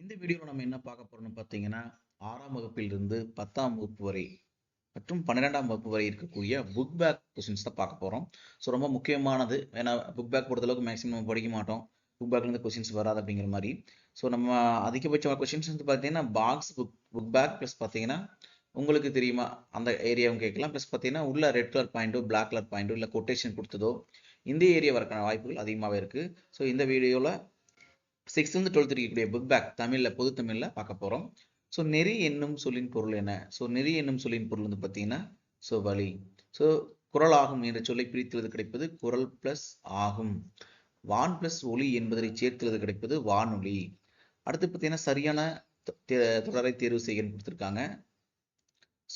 இந்த வீடியோவில் நம்ம என்ன பார்க்க போறோம்னு பார்த்தீங்கன்னா 6ஆம் வகுப்பிலிருந்து 10ஆம் வகுப்பு வரை மற்றும் 12ஆம் வகுப்பு வரை இருக்கக்கூடிய புக் பேக் கொஸ்டின்ஸ் தான் பார்க்க போகிறோம். ஸோ ரொம்ப முக்கியமானது. ஏன்னா புக் பேக் பொறுத்தளவுக்கு மேக்ஸிமம் நம்ம படிக்க மாட்டோம். புக் பேக்லேருந்து கொஸ்டின்ஸ் வராது அப்படிங்கிற மாதிரி. ஸோ நம்ம அதிகபட்ச கொஸ்டின்ஸ் வந்து பார்த்தீங்கன்னா பாக்ஸ் புக் பேக் ப்ளஸ் பார்த்தீங்கன்னா உங்களுக்கு தெரியுமா அந்த ஏரியாவும் கேட்கலாம். ப்ளஸ் பார்த்தீங்கன்னா உள்ள ரெட் கலர் பாயிண்ட்டோ பிளாக் கலர் பாயிண்ட்டோ இல்லை கொட்டேஷன் கொடுத்ததோ இந்த ஏரியா வரக்கான வாய்ப்புகள் அதிகமாகவே இருக்குது. ஸோ இந்த வீடியோவில் 6th 12th இருக்கக்கூடிய புக் பேக் தமிழில் பொது தமிழில் பார்க்க போகிறோம். ஸோ நெறி என்னும் சொல்லின் பொருள் என்ன? ஸோ நெறி என்னும் சொல்லின் பொருள் வந்து பார்த்தீங்கன்னா ஸோ வழி. ஸோ குரல் ஆகும் என்ற சொல்லை பிரித்துவது கிடைப்பது குரல் பிளஸ் ஆகும். வான் பிளஸ் ஒளி என்பதை சேர்த்துவது கிடைப்பது வானொலி. அடுத்து பார்த்தீங்கன்னா சரியான தொடரை தேர்வு செய்ய கொடுத்துருக்காங்க.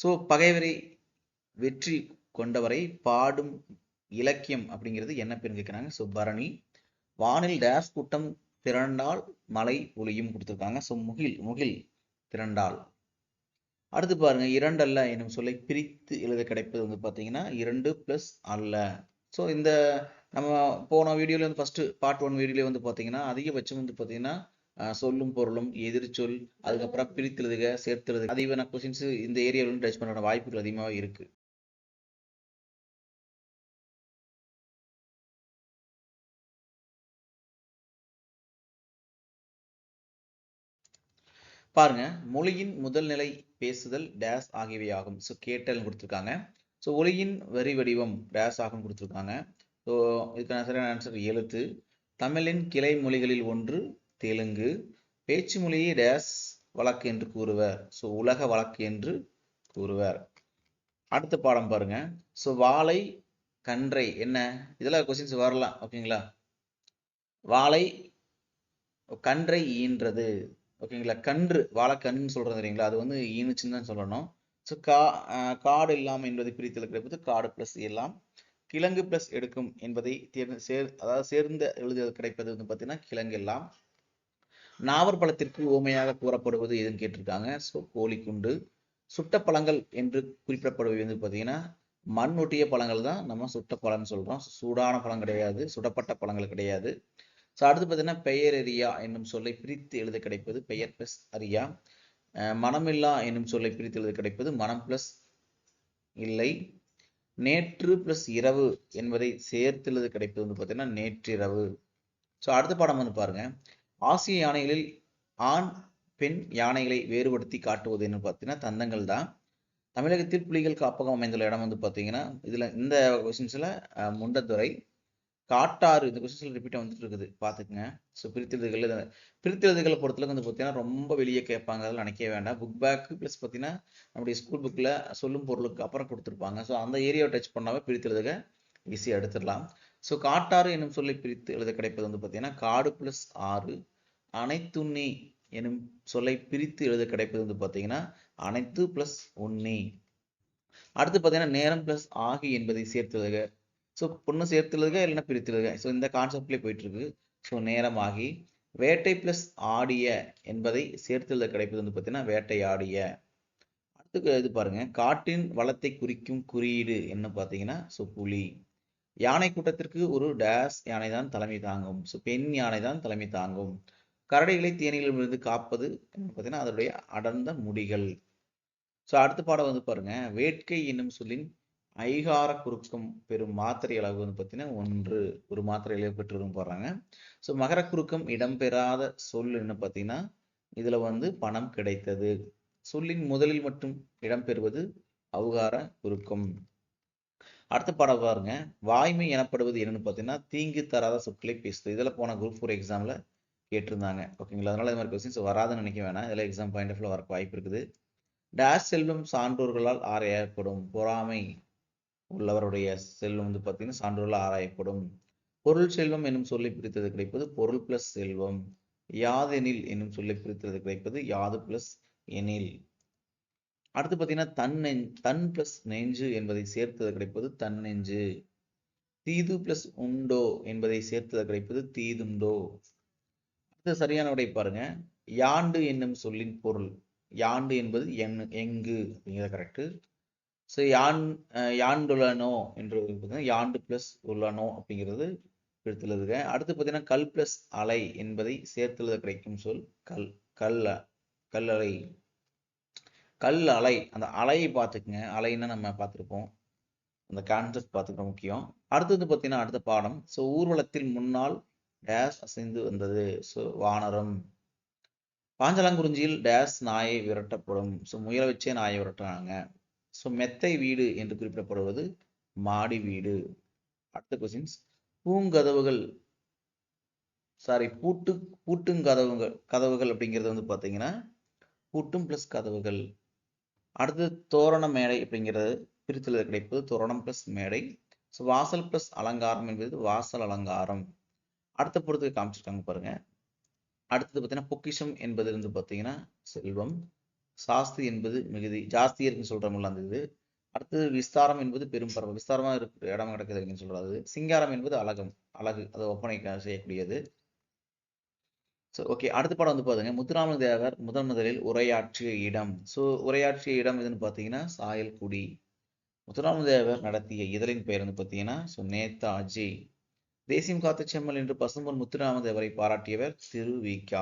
ஸோ பகைவரை வெற்றி கொண்டவரை பாடும் இலக்கியம் அப்படிங்கிறது என்ன பேருன்னு கேட்குறாங்க. ஸோ பரணி. வானில் டேஷ் கூட்டம் திரண்டால் மழை பொழியும் கொடுத்துருக்காங்க. ஸோ முகில் திரண்டால். அடுத்து பாருங்க இரண்டல்ல என்னும் சொல்லை பிரித்து எழுத கிடைப்பது வந்து பார்த்தீங்கன்னா 2 + அல்ல. ஸோ இந்த நம்ம போன வீடியோல வந்து ஃபர்ஸ்ட் பார்ட் 1 வீடியோல வந்து பார்த்தீங்கன்னா அதிகபட்சம் வந்து பார்த்தீங்கன்னா சொல்லும் பொருளும் எதிர்ச்சொல் அதுக்கப்புறம் பிரித்து எழுதுக சேர்த்து எழுதுக அதிகமான கொஸ்டின்ஸ் இந்த ஏரியாவில் டச் பண்ண வாய்ப்புகள் அதிகமாக இருக்கு. பாருங்க மொழியின் முதல் நிலை பேசுதல் டேஸ் ஆகியவை ஆகும். ஸோ கேட்டல் கொடுத்துருக்காங்க. ஸோ ஒளியின் வரி வடிவம் டேஸ் ஆகும் கொடுத்துருக்காங்க. ஸோ இதுக்கான சரியான ஆன்சர் எழுத்து. தமிழின் கிளை மொழிகளில் ஒன்று தெலுங்கு. பேச்சு மொழியை டேஸ் வழக்கு என்று கூறுவர். ஸோ உலக வழக்கு என்று கூறுவர். அடுத்த பாடம் பாருங்க. ஸோ வாழை கன்றை என்ன இதெல்லாம் கொஸ்டின்ஸ் வரலாம். ஓகேங்களா. வாழை கன்றை ஈன்றது. ஓகேங்களா. கன்று வாழைக்கன்று சொல்றது தெரியுங்களா, அது வந்து ஈனுச்சுன்னு தான் சொல்லணும். ஸோ காடு இல்லாமல் என்பதை பிரித்தல் கிடைப்பது காடு பிளஸ் எல்லாம். கிழங்கு பிளஸ் எடுக்கும் என்பதை அதாவது சேர்ந்த எழுதுவது கிடைப்பது வந்து பார்த்தீங்கன்னா கிழங்கு எல்லாம். நாவற் பழத்திற்கு ஓமையாக கூறப்படுவது எதுன்னு கேட்டிருக்காங்க. ஸோ கோழிக்குண்டு. சுட்ட பழங்கள் என்று குறிப்பிடப்படுவது வந்து பார்த்தீங்கன்னா மண் ஒட்டிய பழங்கள் தான் நம்ம சுட்ட பழம்னு சொல்றோம். சூடான பழம் கிடையாது, சுடப்பட்ட பழங்கள் கிடையாது. ஸோ அடுத்து பார்த்தீங்கன்னா பெயர் அறியா என்னும் சொல்லை பிரித்து எழுத கிடைப்பது பெயர் பிளஸ் அறியா. மனமில்லா என்னும் சொல்லை பிரித்து எழுத கிடைப்பது மனம் பிளஸ் இல்லை. நேற்று பிளஸ் இரவு என்பதை சேர்த்து எழுத கிடைப்பது வந்து பார்த்தீங்கன்னா நேற்றிரவு. ஸோ அடுத்த பாடம் வந்து பாருங்க. ஆசிய யானைகளில் ஆண் பெண் யானைகளை வேறுபடுத்தி காட்டுவது என்ன பார்த்தீங்கன்னா தந்தங்கள் தான். தமிழகத்தில் புலிகள் காப்பகம் அமைந்துள்ள இடம் வந்து பார்த்தீங்கன்னா இதுல இந்த கொஸ்டின்ஸ்ல முண்டத்துறை. காட்டாறு இந்த கொஸ்டின்ஸ்ல ரிப்பீட்டாக வந்துட்டு இருக்குது பார்த்துக்குங்க. ஸோ பிரித்தெழுதுகளை பொறுத்தளவுக்கு வந்து பார்த்தீங்கன்னா ரொம்ப வெளியே கேட்பாங்க, அதெல்லாம் நினைக்க வேண்டாம். புக் பேக்கு ப்ளஸ் பார்த்தீங்கன்னா நம்முடைய ஸ்கூல் புக்கில் சொல்லும் பொருளுக்கு அப்புறம் கொடுத்துருப்பாங்க. ஸோ அந்த ஏரியாவை டச் பண்ணாமல் பிரித்தெழுதுக ஈஸியாக எடுத்துடலாம். ஸோ காட்டாறு என்னும் சொல்லி பிரித்து எழுத கிடைப்பது வந்து பார்த்தீங்கன்னா காடு பிளஸ் ஆறு. அனைத்துண்ணி எனும் சொல்லை பிரித்து எழுத கிடைப்பது வந்து பார்த்தீங்கன்னா அனைத்து பிளஸ் உண்ணி. அடுத்து பார்த்தீங்கன்னா நேரம் பிளஸ் ஆகி என்பதை சேர்த்து எழுதுக. ஸோ பொண்ணு சேர்த்து எழுதுக இல்லைன்னா பிரித்து எழுதுக. ஸோ இந்த கான்செப்ட்லேயே போயிட்டு இருக்கு. ஸோ நேரம் ஆகி. வேட்டை பிளஸ் ஆடிய என்பதை சேர்த்து எழுத கிடைப்பது வந்து பார்த்தீங்கன்னா வேட்டையாடிய. அடுத்து இது பாருங்க. காட்டின் வளத்தை குறிக்கும் குறியீடு என்ன பார்த்தீங்கன்னா ஸோ புலி. யானை கூட்டத்திற்கு ஒரு டேஸ் யானை தான் தலைமை தாங்கும். ஸோ பெண் யானை தான் தலைமை தாங்கும். கரடிகளை தேனீகளிலிருந்து காப்பது பார்த்தீங்கன்னா அதனுடைய அடர்ந்த முடிகள். ஸோ அடுத்த பாடம் வந்து பாருங்க. வேட்கை என்னும் சொல்லின் ஐகார குறுக்கம் பெறும் மாத்திரை அளவு வந்து பார்த்தீங்கன்னா 1 ஒரு மாத்திரை அளவு பெற்றிருக்கும் போடுறாங்க. ஸோ மகர குறுக்கம் இடம்பெறாத சொல் என்ன பார்த்தீங்கன்னா இதுல வந்து பணம் கிடைத்தது. சொல்லின் முதலில் மட்டும் இடம்பெறுவது அவுகார குறுக்கம். அடுத்த பாடம் பாருங்க. வாய்மை எனப்படுவது என்னன்னு பார்த்தீங்கன்னா தீங்கு தராத சொற்களை பேசுது. இதில் போன குரூப் 4 எக்ஸாம்ல கேட்டிருந்தாங்க. ஓகேங்களா. அதனால இது மாதிரி கொஸ்டின்ஸ் வராதுன்னு நினைக்க வேணாம். இதெல்லாம் எக்ஸாம் பாயிண்ட் ஆஃப் வரக்கு வாய்ப்பு இருக்குது. டேஷ் செல்வம் சான்றோர்களால் ஆராயப்படும். பொறாமை உள்ளவருடைய செல்வம் வந்து பார்த்தீங்கன்னா சான்றோர்களால் ஆராயப்படும். பொருள் செல்வம் என்னும் சொல்லை பிரித்தது கிடைப்பது பொருள் பிளஸ் செல்வம். யாதெனில் என்னும் சொல்லை பிரித்தது கிடைப்பது யாது பிளஸ் எனில். அடுத்து பார்த்தீங்கன்னா தன் பிளஸ் நெஞ்சு என்பதை சேர்த்தது கிடைப்பது தன் நெஞ்சு. தீது பிளஸ் உண்டோ என்பதை சேர்த்தது கிடைப்பது தீதுண்டோ. அடுத்த சரியான விடை பாருங்க. யாண்டு என்னும் சொல்லின் பொருள். யாண்டு என்பது எங்கு அப்படிங்கிறது கரெக்டு. ஸோ யாண்டுலனோ என்று யாண்டு பிளஸ் உள்ளனோ அப்படிங்கிறது பிரித்தெழுதுக. அடுத்து பார்த்தீங்கன்னா கல் பிளஸ் அலை என்பதை சேர்த்தெழுத கிடைக்கும் சொல் கல். கல் கல் அலை. கல் அலை, அந்த அலையை பார்த்துக்குங்க. அலைன்னா நம்ம பார்த்துருப்போம், அந்த கான்செப்ட் பார்த்துக்க முக்கியம். அடுத்தது பார்த்தீங்கன்னா அடுத்த பாடம். ஸோ ஊர்வலத்தில் முன்னால் டேஸ் அசைந்து வந்தது. ஸோ வானரம். பாஞ்சலாங்குறிஞ்சியில் டேஸ் நாயை விரட்டப்படும். ஸோ முயலை வச்சே நாயை விரட்டுறாங்க. ஸோ மெத்தை வீடு என்று குறிப்பிடப்படுவது மாடி வீடு. அடுத்த கொஸ்டின்ஸ். பூங்கதவுகள் பூட்டுங்கதவுகள் கதவுகள் அப்படிங்கிறது வந்து பார்த்தீங்கன்னா பூட்டும் பிளஸ் கதவுகள். அடுத்தது தோரண மேடை அப்படிங்கிறது பிரித்தெழுத கிடைப்பது தோரணம் பிளஸ் மேடை. ஸோ வாசல் பிளஸ் அலங்காரம் என்பது வாசல் அலங்காரம். அடுத்த பொறுத்து காமிச்சிருக்காங்க பாருங்க. அடுத்தது பார்த்தீங்கன்னா பொக்கிஷம் என்பது வந்து பார்த்தீங்கன்னா செல்வம். சாஸ்தி என்பது மிகுதி, ஜாஸ்தி இருக்குன்னு சொல்றோம்ல அந்த இது. அடுத்தது விஸ்தாரம் என்பது பெரும் பரவல், விஸ்தாரமா இருக்கு இடம் கிடக்குதுன்னு சொல்றது. சிங்காரம் என்பது அழகு, அது ஒப்பனை செய்யக்கூடியது. ஸோ ஓகே, அடுத்த பாடம் வந்து பாருங்க. முத்துராமலிங்க தேவர் முதலில் உரையாற்றிய இடம். ஸோ உரையாற்றிய இடம் எதுன்னு பார்த்தீங்கன்னா சாயல்குடி. முத்துராமலிங்க தேவர் நடத்திய இதழின் பெயர் வந்து பார்த்தீங்கன்னா நேதாஜி. தேசியம் காத்த செம்மல் என்று பசும்பொன் முத்துராமலிங்க தேவரை பாராட்டியவர் திருவிக.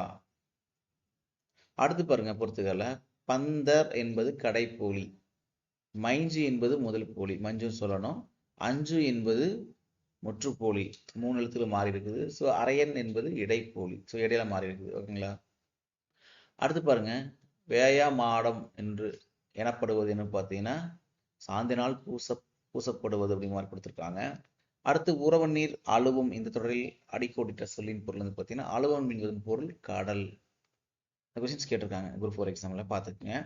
அடுத்து பாருங்க பொறுத்துக்கல. பந்தர் என்பது கடைப்போலி. மைஞ்சு என்பது முதல் போலி, மஞ்சுன்னு சொல்லணும். அஞ்சு என்பது முற்றுப்போலி, 3 எழுத்துல மாறி இருக்குது. ஸோ அரையன் என்பது இடைப்போலி, ஸோ இடையில மாறி இருக்குது. ஓகேங்களா. அடுத்து பாருங்க. வேயா மாடம் என்று எனப்படுவது என்ன பார்த்தீங்கன்னா சாந்தினால் பூசப்படுவது அப்படி மாதிரி கொடுத்துருக்காங்க. அடுத்து உறவு நீர் அழுவும். இந்த தொடரில் அடிக்கோடிட்ட சொல்லின் பொருள் வந்து பார்த்தீங்கன்னா அழுவம் என்பதன் பொருள் கடல். கொஸ்டின்ஸ் கேட்டிருக்காங்க குரூப் 4 எக்ஸாம்ல பார்த்துக்குங்க.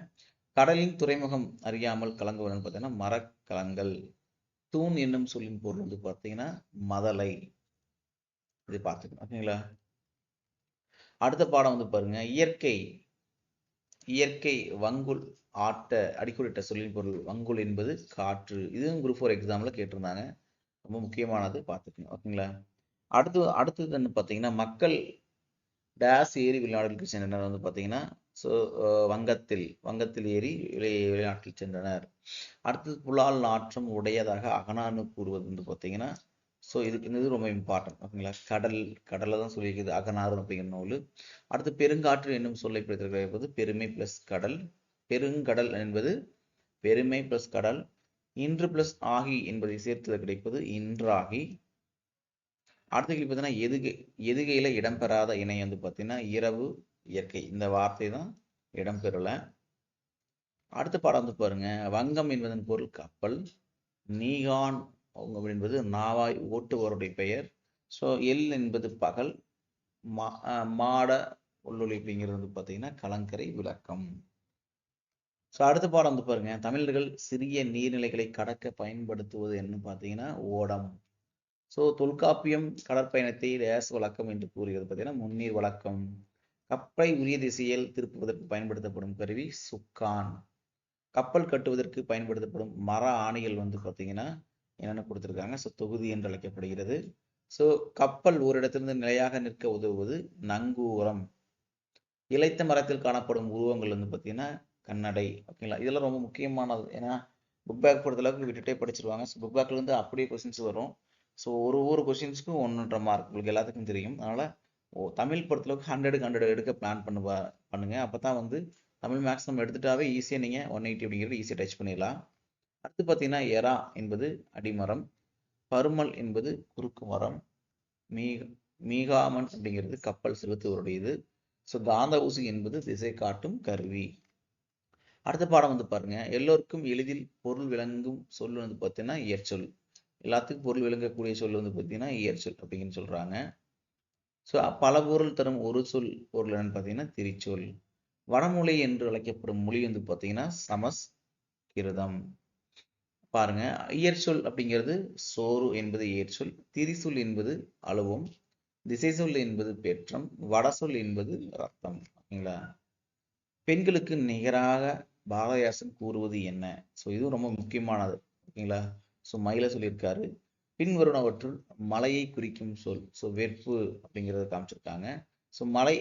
கடலின் துறைமுகம் அறியாமல் கலங்குவதுன்னு பார்த்தீங்கன்னா மரக்கலங்கள். தூண் என்னும் சொல்லின் பொருள் வந்து பார்த்தீங்கன்னா மதலை. இது பார்த்துக்கணும். ஓகேங்களா. அடுத்த பாடம் வந்து பாருங்க. இயற்கை வங்குல் ஆட்ட அடிக்கோடிட்ட சொல்லின் பொருள் வங்குல் என்பது காற்று. இதுவும் குரூப் 4 எக்ஸாம்ல கேட்டிருந்தாங்க, ரொம்ப முக்கியமானது பார்த்துக்கணும். ஓகேங்களா. அடுத்தது என்ன பார்த்தீங்கன்னா மக்கள் டேஸ் ஏரி வெளிநாடுகளுக்கு சென்றனர் வந்து பார்த்தீங்கன்னா ஸோ வங்கத்தில் ஏறி வெளிநாட்டில் சென்றனர். அடுத்தது புலால் நாற்றம் உடையதாக அகனான்னு கூறுவது வந்து பார்த்தீங்கன்னா ஸோ இது ரொம்ப இம்பார்ட்டன்ட். ஓகேங்களா. கடலை தான் சொல்லியிருக்குது அகனாறு அப்படிங்கிற நூல். அடுத்து பெருங்காற்று என்னும் சொல்லை பிடித்திருக்கிறது பெருமை பிளஸ் கடல். பெருங்கடல் என்பது பெருமை பிளஸ் கடல். இன்று பிளஸ் ஆகி என்பதை சேர்த்து கிடைப்பது இன்றாகி. அடுத்த கேள்வி பார்த்தீங்கன்னா எதுகையில இடம்பெறாத இணை வந்து பார்த்தீங்கன்னா இரவு இயற்கை. இந்த வார்த்தை தான் இடம்பெறல. அடுத்த பாடம் வந்து பாருங்க. வங்கம் என்பதன் பொருள் கப்பல். நீகான் என்பது நாவாய் ஓட்டுவோருடைய பெயர். ஸோ எல் என்பது பகல். மாட உள்ளொலி அப்படிங்கிறது வந்து பார்த்தீங்கன்னா கலங்கரை விளக்கம். ஸோ அடுத்த பாடம் வந்து பாருங்க. தமிழர்கள் சிறிய நீர்நிலைகளை கடக்க பயன்படுத்துவது என்ன பார்த்தீங்கன்னா ஓடம். ஸோ தொல்காப்பியம் கடற்பயணத்தை டேஸ் வழக்கம் என்று கூறுகிறது பார்த்தீங்கன்னா முன்னீர் வழக்கம். கப்பலை உரிய திசையில் திருப்புவதற்கு பயன்படுத்தப்படும் கருவி சுக்கான். கப்பல் கட்டுவதற்கு பயன்படுத்தப்படும் மர ஆணிகள் வந்து பார்த்தீங்கன்னா என்னென்ன கொடுத்துருக்காங்க. ஸோ தொகுதி என்று அழைக்கப்படுகிறது. ஸோ கப்பல் ஒரு இடத்திலிருந்து நிலையாக நிற்க உதவுவது நங்கூரம். இளைத்த மரத்தில் காணப்படும் உருவங்கள் வந்து பார்த்தீங்கன்னா கண்ணடை. ஓகேங்களா. இதெல்லாம் ரொம்ப முக்கியமானது. ஏன்னா புக் பேக் பொறுத்தளவுக்கு விட்டுட்டே படிச்சிருவாங்க. ஸோ புக் பேக்ல இருந்து அப்படியே கொஸ்டின்ஸ் வரும். ஸோ ஒரு கொஸ்டின்ஸ்க்கும் 1.5 மார்க் உங்களுக்கு எல்லாத்துக்கும் தெரியும். அதனால தமிழ் பொறுத்தளவுக்கு 100க்கு 100 எடுக்க பிளான் பண்ணுங்க. அப்போ தான் வந்து தமிழ் மேக்ஸ் நம்ம எடுத்துட்டாவே ஈஸியாக நீங்கள் 180 அப்படிங்கிறது ஈஸியாக டச் பண்ணிடலாம். அடுத்து பார்த்தீங்கன்னா எரா என்பது அடிமரம். பருமல் என்பது குறுக்கு மரம். மீகாமன் அப்படிங்கிறது கப்பல் செலுத்துவருடையது. ஸோ காந்த ஊசி என்பது திசை காட்டும் கருவி. அடுத்த பாடம் வந்து பாருங்க. எல்லோருக்கும் எளிதில் பொருள் விளங்கும் சொல் வந்து பார்த்தீங்கன்னா இயற்சொல். எல்லாத்துக்கும் பொருள் விளங்கக்கூடிய சொல் வந்து பார்த்தீங்கன்னா இயற்சொல் அப்படின்னு சொல்றாங்க. ஸோ பல பொருள் தரும் ஒரு சொல் பொருள் என்னன்னு பார்த்தீங்கன்னா திரிச்சொல். வடமொழி என்று அழைக்கப்படும் மொழி வந்து பார்த்தீங்கன்னா சமஸ்கிருதம். பாருங்க. இயற்சொல் அப்படிங்கிறது சோறு என்பது இயற்சொல். திரிசொல் என்பது அழுவம். திசை சொல் என்பது பெற்றம். வடசொல் என்பது ரத்தம். ஓகேங்களா. பெண்களுக்கு நிகராக பாரதிதாசன் கூறுவது என்ன? ஸோ இதுவும் ரொம்ப முக்கியமானது. ஓகேங்களா. ஸோ மயில சொல்லியிருக்காரு. பின்வருவனவற்றுள் மலையை குறிக்கும் சொல். ஸோ வெற்பு அப்படிங்கிறத காமிச்சிருக்காங்க. ஸோ மலை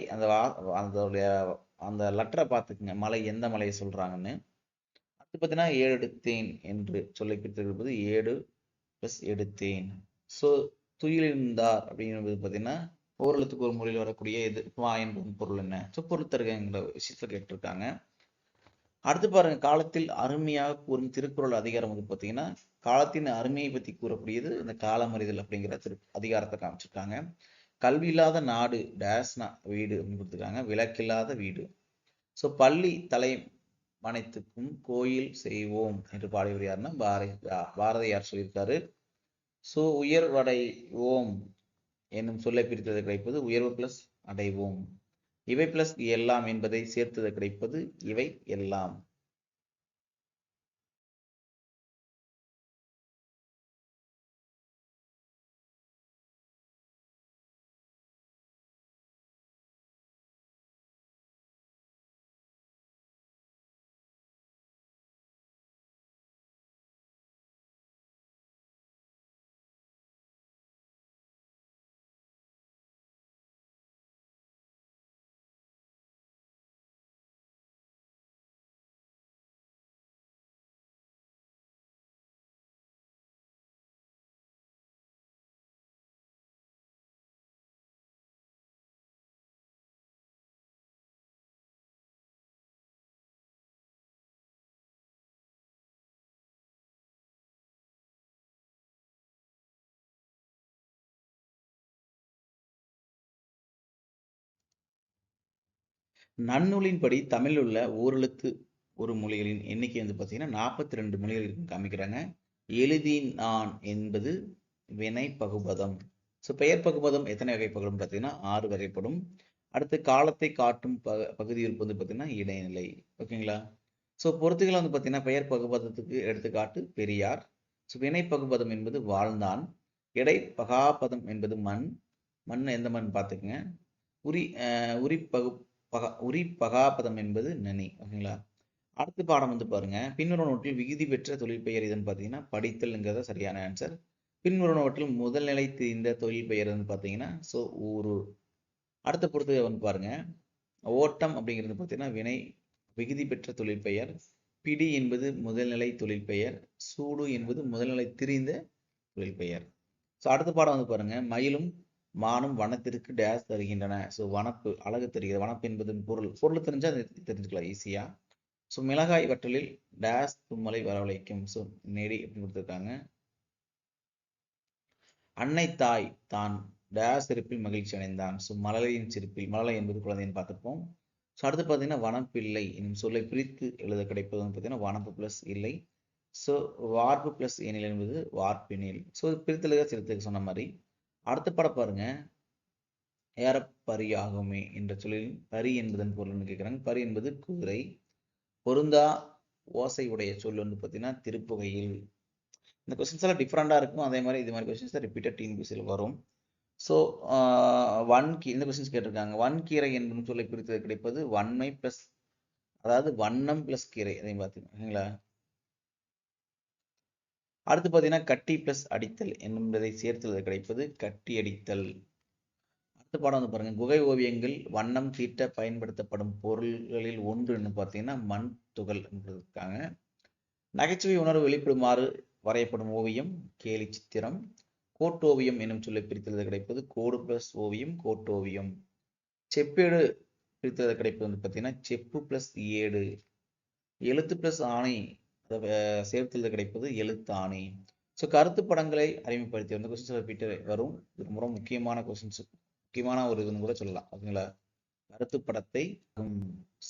அந்த லெட்டரை பார்த்துக்குங்க. மலை எந்த மலையை சொல்றாங்கன்னு. அது பார்த்தீங்கன்னா ஏடு எடுத்தேன் என்று சொல்லை பிரித்திருப்பது ஏடு பிளஸ் எடுத்தேன். ஸோ துயிலிருந்தார் அப்படிங்கிறது பார்த்தீங்கன்னா ஓரெழுத்துக்கு ஒரு மொழியில் வரக்கூடிய இது வா என்பதன் பொருள் என்ன? ஸோ பொருள் தருகின்ற விஷயத்துல கேட்டிருக்காங்க. அடுத்து பாருங்க, காலத்தில் அருமையாக கூறும் திருக்குறள் அதிகாரம் வந்து பார்த்தீங்கன்னா காலத்தின் அருமையை பற்றி கூறக்கூடியது இந்த காலமறிதல் அப்படிங்கிற அதிகாரத்தை காமிச்சிருக்காங்க. கல்வி இல்லாத நாடு டேஸ்னா வீடு அப்படின்னு கொடுத்துருக்காங்க, விளக்கில்லாத வீடு. ஸோ பள்ளி தலை மனைத்துக்கும் கோயில் செய்வோம் என்று பாடியவர் யாருன்னா பாரதியார் சொல்லியிருக்காரு. ஸோ உயர்வடைவோம் என்னும் சொல்லை பிரித்தது கிடைப்பது உயர்வு பிளஸ் அடைவோம். இவை பிளஸ் எல்லாம் என்பதை சேர்த்தது கிடைப்பது இவை எல்லாம். நன்னூலின்படி தமிழில் உள்ள ஓரெழுத்து ஒரு மொழிகளின் எண்ணிக்கை வந்து பார்த்தீங்கன்னா 42 மொழிகள் இருக்குன்னு காமிக்கிறாங்க. எழுதினான் என்பது வினை பகுபதம். ஸோ பெயர் பகுபதம் எத்தனை வகைப்படும் பார்த்தீங்கன்னா 6 வகைப்படும். அடுத்து காலத்தை காட்டும் பகுதி இருப்பு வந்து பார்த்தீங்கன்னா இடைநிலை. ஓகேங்களா? ஸோ பொறுத்துகள் வந்து பார்த்தீங்கன்னா பெயர் பகுபதத்துக்கு எடுத்துக்காட்டு பெரியார். ஸோ வினை பகுபதம் என்பது வாழ்ந்தான். இடை பகாபதம் என்பது மண். மண் எந்த மண் பார்த்துக்குங்க. உரி உரி பகாபதம் என்பது நனி. ஓகேங்களா? அடுத்த பாடம் வந்து பாருங்க, பின்வருவனவற்றில் விகுதி பெற்ற தொழில் பெயர் இதுன்னு பார்த்தீங்கன்னா படித்தல்ங்கிறத சரியான ஆன்சர். பின்வருவனவற்றில் முதல் நிலை தெரிந்த தொழில் பெயர் வந்து பார்த்தீங்கன்னா ஊரு. அடுத்த பொறுத்து வந்து பாருங்க, ஓட்டம் அப்படிங்கிறது பார்த்தீங்கன்னா வினை விகுதி பெற்ற தொழில் பெயர். பிடி என்பது முதல்நிலை தொழில் பெயர். சூடு என்பது முதல்நிலை திரிந்த தொழில் பெயர். ஸோ அடுத்த பாடம் வந்து பாருங்க, மயிலும் மானும் வனத்திற்கு டேஸ் தருகின்றன. ஸோ வனப்பு அழகு தருகிறது. வனப்பு என்பதன் பொருள் தெரிஞ்சா தெரிஞ்சுக்கலாம் ஈஸியா. ஸோ மிளகாய் வற்றலில் டேஸ் தும்மலை வரவழைக்கும். ஸோ நெடி அப்படின்னு கொடுத்துருக்காங்க. அன்னை தாய் தான் டேஸ் சிரிப்பில் மகிழ்ச்சி அடைந்தான். ஸோ மழலையின் சிரிப்பில், மழலை என்பது குழந்தைன்னு பார்த்துருப்போம். ஸோ அடுத்து பார்த்தீங்கன்னா வனப்பில்லை என்னும் சொல்லை பிரித்து எழுத கிடைப்பது வந்து பார்த்தீங்கன்னா வனப்பு பிளஸ் இல்லை. ஸோ வார்ப்பு பிளஸ் எனில் என்பது வார்ப்பினில். ஸோ பிரித்தெழுத சிறுத்துக்கு சொன்ன மாதிரி. அடுத்த படம் பாருங்க, ஏறப்பரியாகுமே என்ற சொல்லில் பரி என்பதன் பொருள்னு கேட்குறாங்க. பரி என்பது குதிரை. பொருந்தா ஓசை உடைய சொல் வந்து பார்த்தீங்கன்னா திருப்புகையில். இந்த கொஸ்டின்ஸ் எல்லாம் டிஃப்ரெண்டாக இருக்கும். அதே மாதிரி இது மாதிரி கொஸ்டின்ஸ் தான் ரிப்பீட்டட் டிஎன்பிசியில் வரும். ஸோ இந்த கொஸ்டின்ஸ் கேட்டிருக்காங்க. வன்கீரை என்பதும் சொல்லை பிரித்தது கிடைப்பது வன்மை பிளஸ், அதாவது வண்ணம் பிளஸ் கீரை. அதையும் பார்த்துக்கோங்க. ஓகேங்களா? அடுத்து பார்த்தீங்கன்னா கட்டி பிளஸ் அடித்தல் என்பதை சேர்த்துள்ளது கிடைப்பது கட்டி அடித்தல். அடுத்த பாடம் வந்து பாருங்க, குகை ஓவியங்கள் வண்ணம் தீட்ட பயன்படுத்தப்படும் பொருள்களில் ஒன்றுன்னு பார்த்தீங்கன்னா மண் துகள் இருக்காங்க. நகைச்சுவை உணர்வு வெளிப்படுமாறு வரையப்படும் ஓவியம் கேலி சித்திரம். கோட்டோவியம் என்னும் சொல்லை பிரித்தது கிடைப்பது கோடு பிளஸ் ஓவியம் கோட்டோவியம். செப்பேடு பிரித்தது கிடைப்பது வந்து பார்த்தீங்கன்னா செப்பு பிளஸ் ஏடு. எழுத்து பிளஸ் ஆணை சேர்த்தது கிடைப்பது எழுத்தாணை. ஸோ கருத்து படங்களை அறிமுகப்படுத்தி வந்து கொஸ்டின்ஸ் ரிப்பீட் வரும். இது ரொம்ப முக்கியமான கொஸ்டின்ஸ், முக்கியமான ஒரு இதுன்னு கூட சொல்லலாம். ஓகேங்களா? கருத்து படத்தை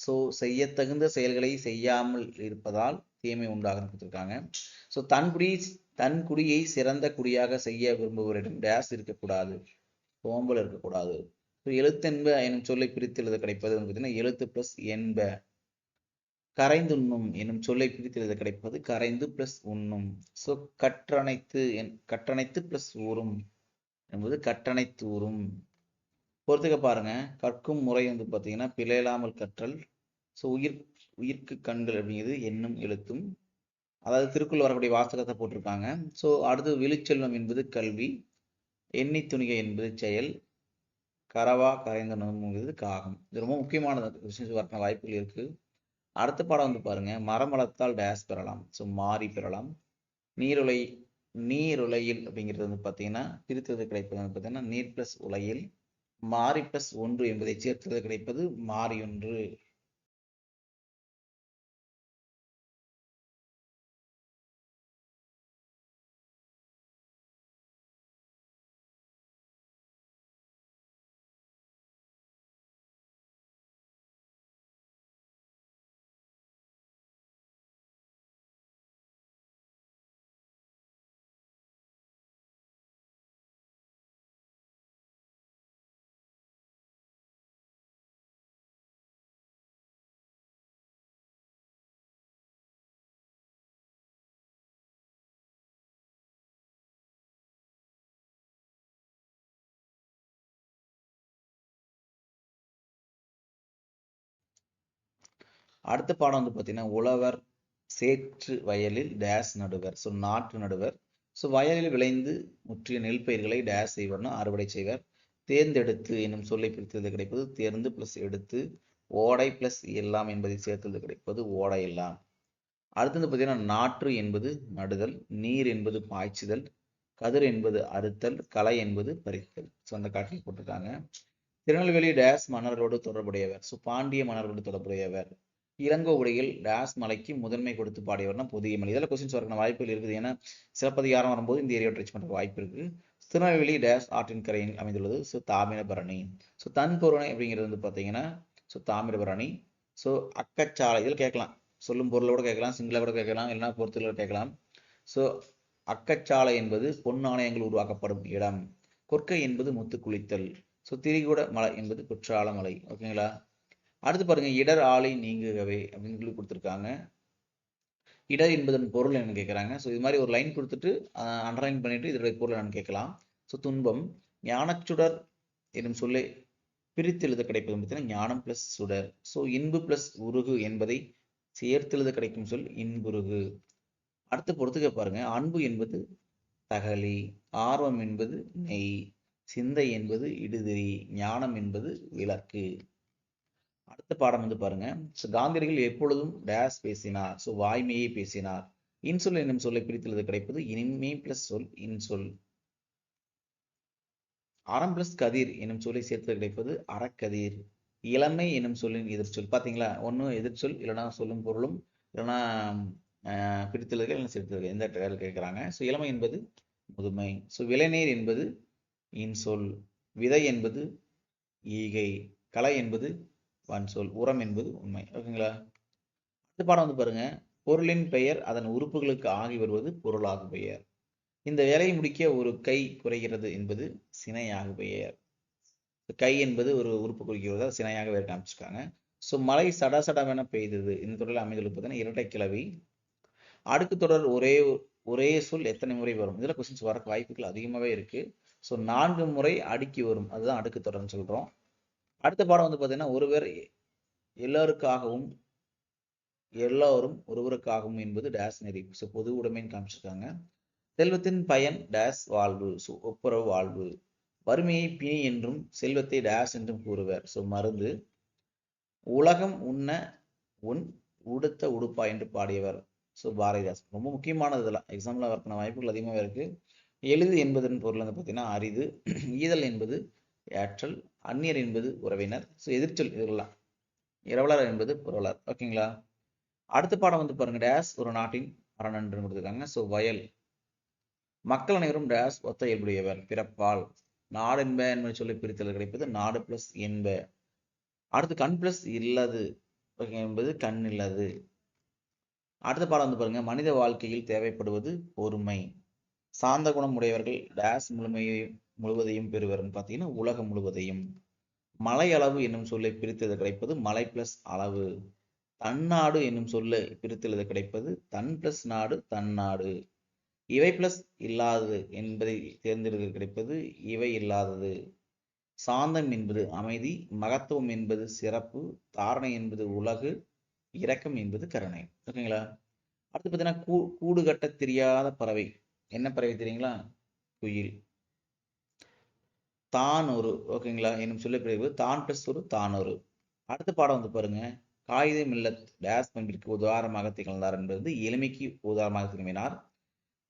ஸோ செய்யத்தகுந்த செயல்களை செய்யாமல் இருப்பதால் தீமை உண்டாக கொடுத்துருக்காங்க. ஸோ தன் குடியை சிறந்த குடியாக செய்ய விரும்புவரிடம் டேஸ் இருக்கக்கூடாது, சோம்பல் இருக்கக்கூடாது. ஸோ எழுத்தென்ப எனும் சொல்லை பிரித்து எழுத கிடைப்பது பார்த்தீங்கன்னா எழுத்து பிளஸ் என்ப. கரைந்துண்ணும் என்னும் சொல்லை பிரித்து எழுத கிடைப்பது கரைந்து பிளஸ் உண்ணும். ஸோ கற்றணைத்து பிளஸ் ஊறும் என்பது கற்றணைத்து ஊறும். பொறுத்துக்க பாருங்க, கற்கும் முறை வந்து பார்த்தீங்கன்னா பிழையில்லாமல் கற்றல். ஸோ உயிர்க்கு கண்கள் அப்படிங்கிறது எண்ணும் எழுத்தும், அதாவது திருக்குறள் வரக்கூடிய வாசகத்தை போட்டிருக்காங்க. ஸோ அடுத்து விழுச்செல்வம் என்பது கல்வி. எண்ணி துணிகை என்பது செயல். கரவா கரைந்துண்ணுங்கிறது காகம். இது ரொம்ப முக்கியமானது, வரக்கான வாய்ப்புகள் இருக்கு. அடுத்த பாடம் வந்து பாருங்க, மரம் வளர்த்தால் டேஸ் பெறலாம். ஸோ மாறி பெறலாம். நீருலை நீருலையில் அப்படிங்கிறது வந்து பார்த்தீங்கன்னா பிரித்தது கிடைப்பது வந்து பார்த்தீங்கன்னா நீர் பிளஸ் உலையில் மாறி பிளஸ் ஒன்று என்பதை சேர்த்தது கிடைப்பது மாறி ஒன்று. அடுத்த பாடம் வந்து பார்த்தீங்கன்னா உழவர் சேற்று வயலில் டேஸ் நடுவர். ஸோ நாற்று நடுவர். ஸோ வயலில் விளைந்து முற்றிய நெல் பயிர்களை டேஸ் செய்வர்னா அறுவடை செய்வர். தேர்ந்தெடுத்து என்னும் சொல்லை பிரித்தது கிடைப்பது தேர்ந்து பிளஸ் எடுத்து. ஓடை பிளஸ் எல்லாம் என்பதை சேர்த்தது கிடைப்பது ஓடை எல்லாம். அடுத்தது பார்த்தீங்கன்னா நாற்று என்பது நடுதல், நீர் என்பது பாய்ச்சுதல், கதிர் என்பது அறுத்தல், களை என்பது பறித்தல். ஸோ அந்த காட்டில் போட்டிருக்காங்க. திருநெல்வேலி டேஸ் மன்னரோடு தொடர்புடையவர். ஸோ பாண்டிய மன்னரோடு தொடர்புடையவர். இளங்கோவடிகள் டேஸ் மலைக்கு முதன்மை கொடுத்து பாடியவர்னா பொதிகை மலை. இதெல்லாம் கொஸ்டின்ஸ் வரக்கான வாய்ப்புகள் இருக்குது. ஏன்னா சிலப்பதிகாரம் வரும்போது இந்த ஏரியா டச் பண்ணுற வாய்ப்பு இருக்கு. திருநெல்வேலி டேஸ் ஆற்றின் கரையில் அமைந்துள்ளது. ஸோ தாமிரபரணி. ஸோ தன்பொருணை அப்படிங்கிறது வந்து பார்த்தீங்கன்னா ஸோ தாமிரபரணி. ஸோ அக்கச்சாலை இதில் கேட்கலாம், சொல்லும் பொருளோட கேட்கலாம், சிங்கிளா கூட கேட்கலாம், இல்லைன்னா பொறுத்துல கேட்கலாம். ஸோ அக்கச்சாலை என்பது பொன் நாணயங்கள் உருவாக்கப்படும் இடம். கொற்கை என்பது முத்து குளித்தல். ஸோ திரிகூட மலை என்பது குற்றால மலை. ஓகேங்களா. அடுத்து பாருங்க இடர் ஆலை நீங்குகவே அப்படின்னு சொல்லி கொடுத்துருக்காங்க. இடர் என்பதன் பொருள் என்னன்னு கேட்குறாங்க. ஸோ இது மாதிரி ஒரு லைன் கொடுத்துட்டு அண்டர்லைன் பண்ணிட்டு இதோடைய பொருள் என்னன்னு கேட்கலாம். ஸோ துன்பம். ஞானச்சுடர் என்னும் சொல்லை பிரித்து எழுத கிடைப்பது பார்த்தீங்கன்னா ஞானம் பிளஸ் சுடர். ஸோ இன்பு பிளஸ் உருகு என்பதை சேர்த்து எழுத கிடைக்கும் சொல் இன்புருகு. அடுத்து பொறுத்துக்க பாருங்க. அன்பு என்பது தகலி, ஆர்வம் என்பது நெய், சிந்தை என்பது இடுதிரி, ஞானம் என்பது விளக்கு. அடுத்த பாடம் வந்து பாருங்க. காந்தியடிகள் எப்பொழுதும் டேஸ் பேசினார். ஸோ வாய்மையை பேசினார். இன்சொல் என்னும் சொல்லை பிரித்துள்ளது கிடைப்பது இனிமை பிளஸ் சொல் இன்சொல். அறம் பிளஸ் கதிர் என்னும் சொல்லை சேர்த்து கிடைப்பது அறக்கதிர். இளமை என்னும் சொல்லின் எதிர்ச்சொல். பார்த்தீங்களா, ஒன்று எதிர்ச்சொல், இல்லைன்னா சொல்லும் பொருளும், இல்லைன்னா பிரித்துள்ளது, இல்லைன்னா சேர்த்துள்ளது, எந்த கேட்குறாங்க. ஸோ இளமை என்பது முதுமை. ஸோ விளைநீர் என்பது இன்சொல். விதை என்பது ஈகை. கலை என்பது வன்சொல். உரம் என்பது உண்மை. ஓகேங்களா. அடுத்த பாடம் வந்து பாருங்க. பொருளின் பெயர் அதன் உறுப்புகளுக்கு ஆகி வருவது பொருளாகு பெயர். இந்த வேலையை முடிக்க ஒரு கை குறைகிறது என்பது சினையாகு பெயர். கை என்பது ஒரு உறுப்பு குறிக்கிறதா சினையாக வேறு காமிச்சிருக்காங்க. ஸோ மழை சடசடவென பெய்தது. இந்த தொடரில் அமைந்துள்ளது பார்த்தீங்கன்னா இரட்டை கிளவி. அடுக்கு தொடர் ஒரே சொல் எத்தனை முறை வரும்? இதில் கொஸ்டின்ஸ் வர வாய்ப்புகள் அதிகமாகவே இருக்கு. ஸோ 4 முறை அடுக்கி வரும். அதுதான் அடுக்கு தொடர்ன்னு சொல்றோம். அடுத்த பாடம் வந்து பார்த்தீங்கன்னா ஒருவர் எல்லாருக்காகவும் எல்லோரும் ஒருவருக்காகவும் என்பது டேஸ் நெறி. ஸோ பொது உடைமைன்னு காமிச்சிருக்காங்க. செல்வத்தின் பயன் டேஸ் வாழ்வு. ஸோ ஒப்புரவு வாழ்வு. வறுமையை பிணி என்றும் செல்வத்தை டேஸ் என்றும் கூறுவர். ஸோ மருந்து. உலகம் உண்ண உன் உடுத்த உடுப்பா என்று பாடியவர். ஸோ பாரதிதாஸ். ரொம்ப முக்கியமானது இதெல்லாம் எக்ஸாம்பிள் வரக்கான வாய்ப்புகள் அதிகமாக இருக்கு. எளிது என்பதன் பொருள் வந்து பார்த்தீங்கன்னா அரிது. ஈதல் என்பது ஏற்றல். அந்நியர் என்பது உறவினர். ஸோ எதிர்ச்சொல் இதெல்லாம். இரவலர் என்பது புரவலர். ஓகேங்களா. அடுத்த பாடம் வந்து பாருங்க. டேஸ் ஒரு நாட்டின் அரணன்று கொடுத்துருக்காங்க. ஸோ வயல். மக்கள் அனைவரும் டேஸ் ஒத்த இயல்புடையவர் பிறப்பால். நாடு என்ப என்பதை சொல்லி பிரித்தல் கிடைப்பது நாடு பிளஸ் என்ப. அடுத்து கண் பிளஸ் இல்லது என்பது கண் இல்லது. அடுத்த பாடம் வந்து பாருங்க. மனித வாழ்க்கையில் தேவைப்படுவது பொறுமை. சாந்த குணம் உடையவர்கள் டேஸ் முழுவதையும் பெறுவர்னு பார்த்தீங்கன்னா உலகம் முழுவதையும். மலை அளவு என்னும் சொல்லை பிரித்தது கிடைப்பது மலை பிளஸ் அளவு. தன்னாடு என்னும் சொல்லை பிரித்தெழுத கிடைப்பது தன் பிளஸ் நாடு தன்னாடு. இவை பிளஸ் இல்லாதது என்பதை தேர்ந்தெடுக்க கிடைப்பது இவை இல்லாதது. சாந்தம் என்பது அமைதி. மகத்துவம் என்பது சிறப்பு. தாரணை என்பது உலகு. இரக்கம் என்பது கருணை. ஓகேங்களா. அடுத்து பார்த்தீங்கன்னா கூடு கட்ட தெரியாத பறவை. என்ன பறவை தெரியுங்களா? குயில். தான் ஒரு. ஓகேங்களா. என்னும் சொல்லப்படுகிறது தான் பிளஸ் ஒரு தான் ஒரு. அடுத்த பாடம் வந்து பாருங்க. காகிதம் இல்லத் டேஸ் பண்பிற்கு உதாரணமாக திகழ்ந்தார் என்பது எளிமைக்கு உதாரணமாக திகழ்ந்தார்.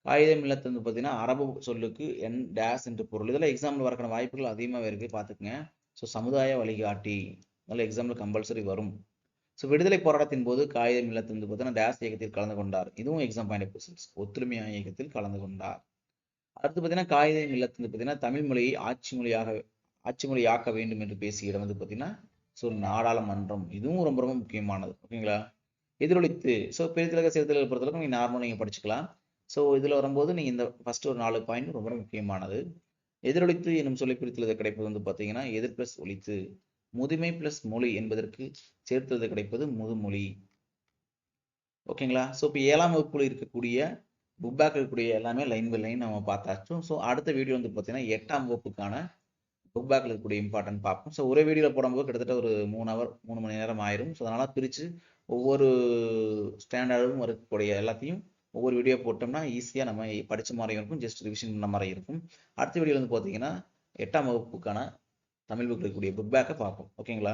காகிதம் இல்லத்து வந்து பார்த்தீங்கன்னா அரபு சொல்லுக்கு என் டேஸ் என்று பொருள். இதெல்லாம் எக்ஸாம்பிள் வரக்கான வாய்ப்புகள் அதிகமாக இருக்கு, பார்த்துக்குங்க. ஸோ சமுதாய வழிகாட்டி அதெல்லாம் எக்ஸாம்பிள் கம்பல்சரி வரும். ஸோ விடுதலை போராட்டத்தின் போது காகிதம் இல்லத்து வந்து பார்த்தீங்கன்னா டேஸ் இயக்கத்தில் கலந்து கொண்டார். இதுவும் எக்ஸாம் பாயிண்ட் ஆஃப் கொஸ்டின்ஸ். ஒத்துழைமை இயக்கத்தில் கலந்து கொண்டார். அடுத்து பார்த்தீங்கன்னா காகிதம் இல்லத்து வந்து பார்த்தீங்கன்னா தமிழ் மொழியை ஆட்சி மொழியாக்க வேண்டும் என்று பேசிய இடம் வந்து பார்த்தீங்கன்னா ஸோ நாடாளுமன்றம். இதுவும் ரொம்ப ரொம்ப முக்கியமானது. ஓகேங்களா? எதிரொலித்து ஸோ பெருத்திலக சிறுத்திலக பொறுத்தளவுக்கு நீங்கள் நார்மலாக நீங்கள் படிச்சுக்கலாம். ஸோ இதில் வரும்போது நீங்கள் இந்த ஃபர்ஸ்ட் ஒரு 4 பாயிண்ட் ரொம்ப முக்கியமானது. எதிரொலித்து என்னும் சொல்லி பிரித்துள்ளது கிடைப்பது வந்து பார்த்தீங்கன்னா எதிர் பிளஸ் ஒலித்து, முதுமை பிளஸ் மொழி என்பதற்கு சேர்த்துள்ளது கிடைப்பது முதுமொழி. ஓகேங்களா? ஸோ இப்போ 7ஆம் வகுப்பில் இருக்கக்கூடிய புக் பேக் இருக்கக்கூடிய எல்லாமே லைன் பை லைன் நம்ம பார்த்தாச்சும். ஸோ அடுத்த வீடியோ வந்து பார்த்தீங்கன்னா 8ஆம் வகுப்புக்கான புக் பேக்கில் இருக்கக்கூடிய இம்பார்ட்டன்ட் பார்ப்போம். ஸோ ஒரே வீடியோவில் போடும்போது கிட்டத்தட்ட ஒரு 3 மணி நேரம் ஆயிரும். ஸோ அதனால் பிரித்து ஒவ்வொரு ஸ்டாண்டர்டும் இருக்கக்கூடிய எல்லாத்தையும் ஒவ்வொரு வீடியோ போட்டோம்னா ஈஸியாக நம்ம படித்த மாதிரி இருக்கும், ஜஸ்ட் ரிவிஷன் பண்ண மாதிரி இருக்கும். அடுத்த வீடியோ வந்து பார்த்தீங்கன்னா 8ஆம் வகுப்புக்கான தமிழ் புக் இருக்கக்கூடிய புக் பேக்கை பார்ப்போம். ஓகேங்களா?